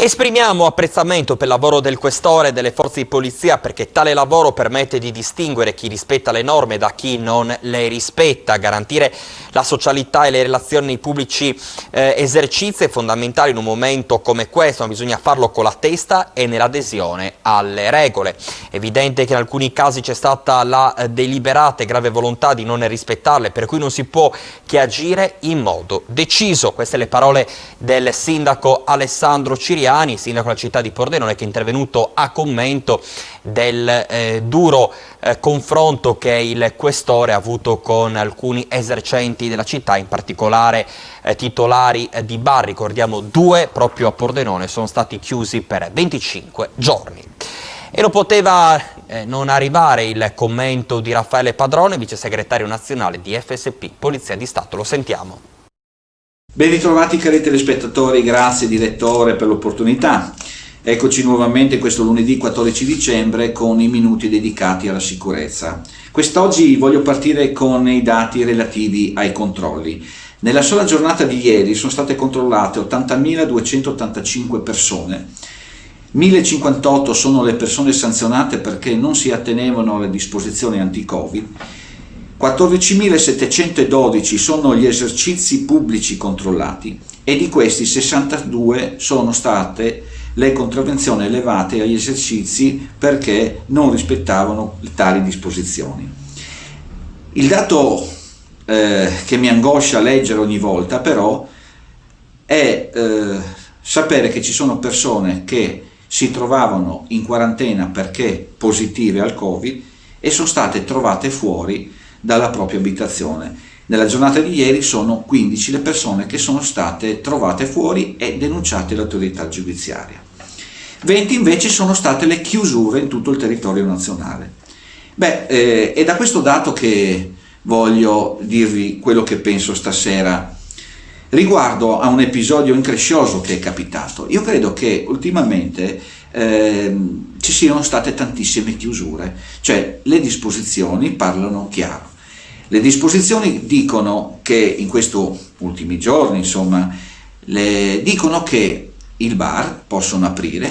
Esprimiamo apprezzamento per il lavoro del questore e delle forze di polizia, perché tale lavoro permette di distinguere chi rispetta le norme da chi non le rispetta. Garantire la socialità e le relazioni nei pubblici esercizi è fondamentale in un momento come questo, ma bisogna farlo con la testa e nell'adesione alle regole. È evidente che in alcuni casi c'è stata la deliberata e grave volontà di non rispettarle, per cui non si può che agire in modo deciso. Queste le parole del sindaco Alessandro Ciriani, sindaco della città di Pordenone, che è intervenuto a commento del duro confronto che il questore ha avuto con alcuni esercenti della città, in particolare titolari di bar. Ricordiamo 2 proprio a Pordenone sono stati chiusi per 25 giorni. E non poteva non arrivare il commento di Raffaele Padrone, vice segretario nazionale di FSP Polizia di Stato. Lo sentiamo. Ben ritrovati cari telespettatori, grazie direttore per l'opportunità. Eccoci nuovamente questo lunedì 14 dicembre con i minuti dedicati alla sicurezza. Quest'oggi voglio partire con i dati relativi ai controlli. Nella sola giornata di ieri sono state controllate 80.285 persone. 1.058 sono le persone sanzionate perché non si attenevano alle disposizioni anti-Covid. 14.712 sono gli esercizi pubblici controllati e di questi 62 sono state le contravvenzioni elevate agli esercizi perché non rispettavano tali disposizioni. Il dato che mi angoscia leggere ogni volta però è sapere che ci sono persone che si trovavano in quarantena perché positive al Covid e sono state trovate fuori dalla propria abitazione. Nella giornata di ieri sono 15 le persone che sono state trovate fuori e denunciate all'autorità giudiziaria. 20 invece sono state le chiusure in tutto il territorio nazionale. È da questo dato che voglio dirvi quello che penso stasera riguardo a un episodio increscioso che è capitato. Io credo che ultimamente ci siano state tantissime chiusure, cioè le disposizioni parlano chiaro. Le disposizioni dicono che in questi ultimi giorni, dicono che i bar possono aprire,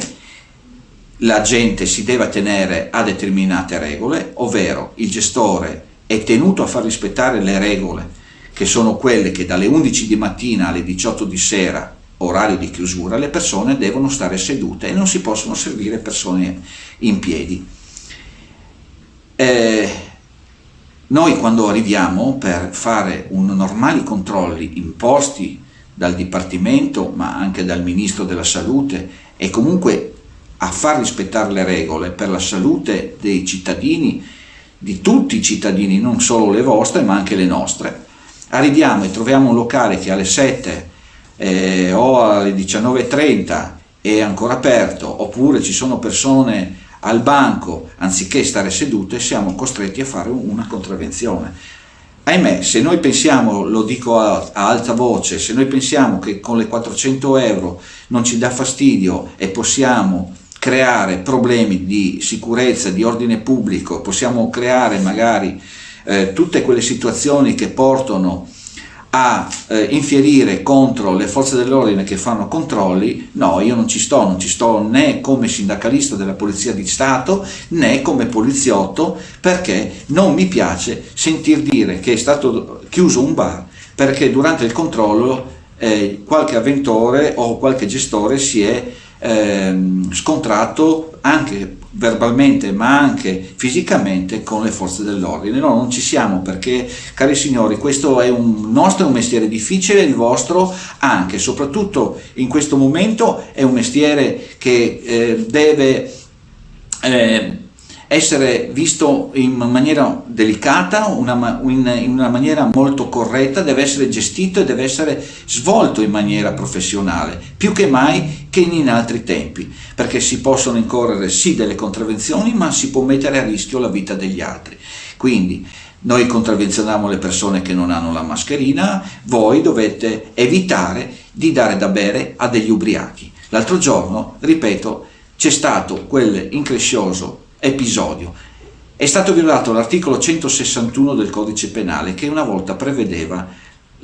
la gente si deve tenere a determinate regole, ovvero il gestore è tenuto a far rispettare le regole, che sono quelle che dalle 11 di mattina alle 18 di sera, orario di chiusura, le persone devono stare sedute e non si possono servire persone in piedi. Noi quando arriviamo per fare normali controlli imposti dal Dipartimento ma anche dal Ministro della Salute e comunque a far rispettare le regole per la salute dei cittadini, di tutti i cittadini, non solo le vostre ma anche le nostre, arriviamo e troviamo un locale che alle 7 o alle 19:30 è ancora aperto, oppure ci sono persone al banco anziché stare sedute, siamo costretti a fare una contravvenzione. Ahimè, se noi pensiamo, lo dico a alta voce, se noi pensiamo che con le 400 euro non ci dà fastidio e possiamo creare problemi di sicurezza, di ordine pubblico, possiamo creare magari tutte quelle situazioni che portano a infierire contro le forze dell'ordine che fanno controlli, no, io non ci sto né come sindacalista della Polizia di Stato né come poliziotto, perché non mi piace sentir dire che è stato chiuso un bar perché durante il controllo qualche avventore o qualche gestore si è scontrato anche verbalmente ma anche fisicamente con le forze dell'ordine. No, non ci siamo, perché cari signori, questo è un mestiere difficile, il vostro anche, soprattutto in questo momento è un mestiere che deve essere visto in maniera delicata, in una maniera molto corretta, deve essere gestito e deve essere svolto in maniera professionale, più che mai che in altri tempi, perché si possono incorrere sì delle contravvenzioni, ma si può mettere a rischio la vita degli altri. Quindi noi contravvenzioniamo le persone che non hanno la mascherina, voi dovete evitare di dare da bere a degli ubriachi. L'altro giorno, ripeto, c'è stato quel increscioso episodio. È stato violato l'articolo 161 del codice penale, che una volta prevedeva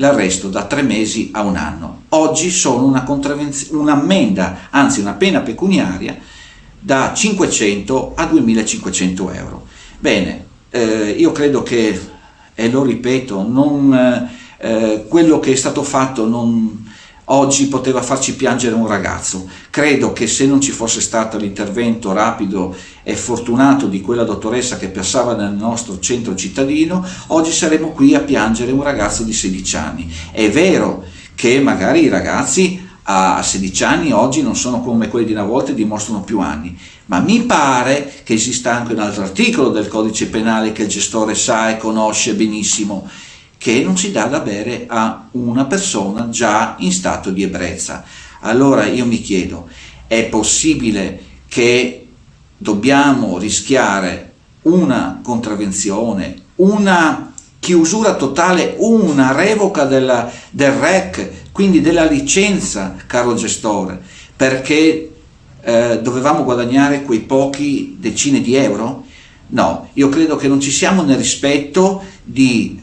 l'arresto da 3 mesi a 1 anno. Oggi sono un'ammenda, anzi una pena pecuniaria da 500 a 2500 euro. Bene, io credo che, e lo ripeto, quello che è stato fatto oggi poteva farci piangere un ragazzo. Credo che se non ci fosse stato l'intervento rapido e fortunato di quella dottoressa che passava nel nostro centro cittadino, oggi saremmo qui a piangere un ragazzo di 16 anni. È vero che magari i ragazzi a 16 anni oggi non sono come quelli di una volta e dimostrano più anni, ma mi pare che esista anche un altro articolo del codice penale che il gestore sa e conosce benissimo, che non si dà da bere a una persona già in stato di ebbrezza. Allora io mi chiedo, è possibile che dobbiamo rischiare una contravvenzione, una chiusura totale, una revoca del REC, quindi della licenza, caro gestore, perché dovevamo guadagnare quei pochi decine di euro? No, io credo che non ci siamo nel rispetto dei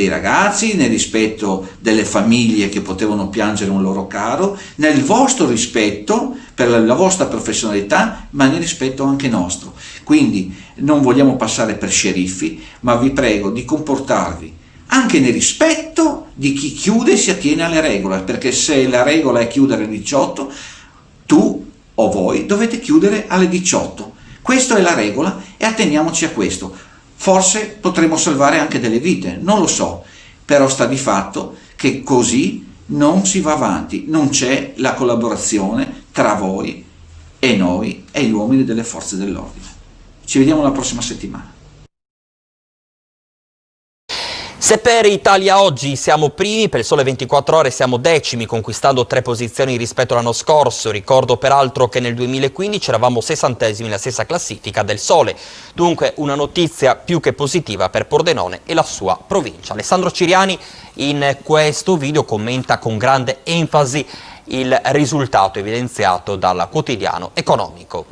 ragazzi, nel rispetto delle famiglie che potevano piangere un loro caro, nel vostro rispetto per la vostra professionalità, ma nel rispetto anche nostro. Quindi non vogliamo passare per sceriffi, ma vi prego di comportarvi anche nel rispetto di chi chiude e si attiene alle regole, perché se la regola è chiudere alle 18, tu o voi dovete chiudere alle 18. Questa è la regola e atteniamoci a questo. Forse potremo salvare anche delle vite, non lo so, però sta di fatto che così non si va avanti, non c'è la collaborazione tra voi e noi e gli uomini delle forze dell'ordine. Ci vediamo la prossima settimana. Se per Italia Oggi siamo primi, per il Sole 24 Ore siamo decimi, conquistando 3 posizioni rispetto all'anno scorso. Ricordo peraltro che nel 2015 eravamo 60esimi nella stessa classifica del Sole. Dunque una notizia più che positiva per Pordenone e la sua provincia. Alessandro Ciriani in questo video commenta con grande enfasi il risultato evidenziato dal quotidiano economico.